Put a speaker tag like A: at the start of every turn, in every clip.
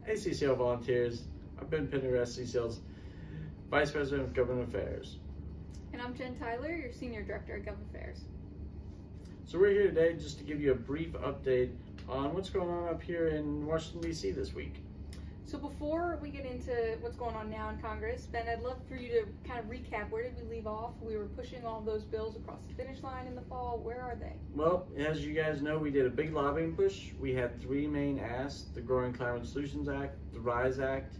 A: Hey CCL volunteers, I've been Pendergrass, CCL's Vice President of Government Affairs.
B: And I'm Jenn Tyler, your Senior Director of Government Affairs.
A: So we're here today just to give you a brief update on what's going on up here in Washington, D.C. this week.
B: So before we get into what's going on now in Congress, Ben, I'd love for you to kind of recap. Where did we leave off? We were pushing all those bills across the finish line in the fall. Where are they?
A: Well, as you guys know, we did a big lobbying push. We had three main asks: the Growing Climate Solutions Act, the RISE Act,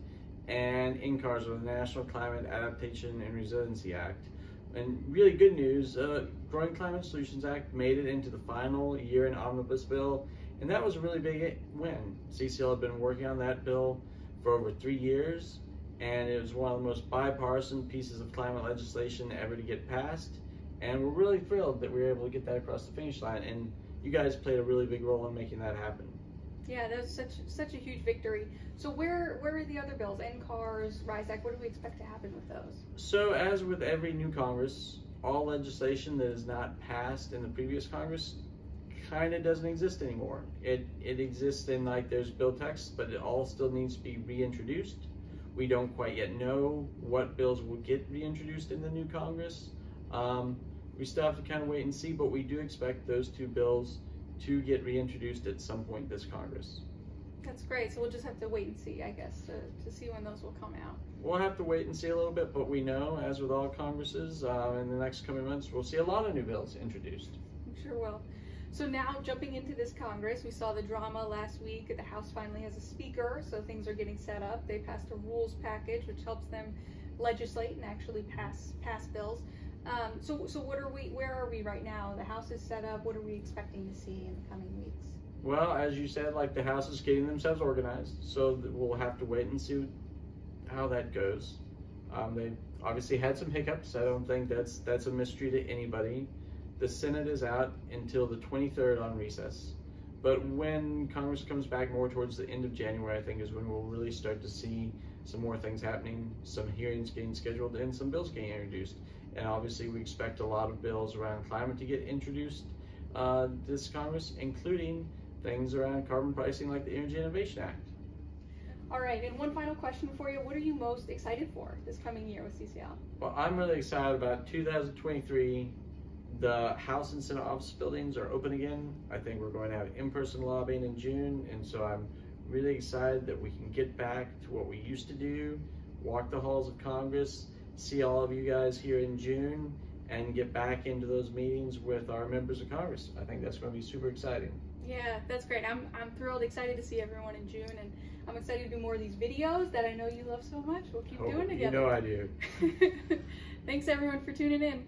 A: and NCARS, or the National Climate Adaptation and Resiliency Act. And really good news, Growing Climate Solutions Act made it into the final year in omnibus bill, and that was a really big win. CCL had been working on that bill for over 3 years, and it was one of the most bipartisan pieces of climate legislation ever to get passed, and we're really thrilled that we were able to get that across the finish line, and you guys played a really big role in making that happen.
B: Yeah, that was such a huge victory. So where are the other bills? NCARS, RISE Act, what do we expect to happen with those?
A: So as with every new Congress, all legislation that is not passed in the previous Congress kind of doesn't exist anymore. It exists in, like, there's bill text, but it all still needs to be reintroduced. We don't quite yet know what bills will get reintroduced in the new Congress. We still have to kind of wait and see, but we do expect those two bills to get reintroduced at some point this Congress.
B: That's great. So we'll just have to wait and see, I guess, to see when those will come out.
A: We'll have to wait and see a little bit, but we know, as with all Congresses, in the next coming months, we'll see a lot of new bills introduced.
B: I'm sure will. So now, jumping into this Congress, we saw the drama last week. The House finally has a speaker, so things are getting set up. They passed a rules package, which helps them legislate and actually pass bills. So where are we right now? The House is set up. What are we expecting to see in the coming weeks?
A: Well, as you said, like, the House is getting themselves organized, so we'll have to wait and see how that goes. They obviously had some hiccups. I don't think that's a mystery to anybody. The Senate is out until the 23rd on recess. But when Congress comes back more towards the end of January, I think, is when we'll really start to see some more things happening, some hearings getting scheduled, and some bills getting introduced. And obviously we expect a lot of bills around climate to get introduced this Congress, including things around carbon pricing like the Energy Innovation Act.
B: All right, and one final question for you. What are you most excited for this coming year with CCL?
A: Well, I'm really excited about 2023. The House and Senate office buildings are open again. I think we're going to have in-person lobbying in June, and so I'm really excited that we can get back to what we used to do, walk the halls of Congress, see all of you guys here in June, and get back into those meetings with our members of Congress. I think that's going to be super exciting.
B: Yeah, that's great. I'm thrilled, excited to see everyone in June, and I'm excited to do more of these videos that I know you love so much. We'll keep doing together.
A: You know I do.
B: Thanks everyone for tuning in.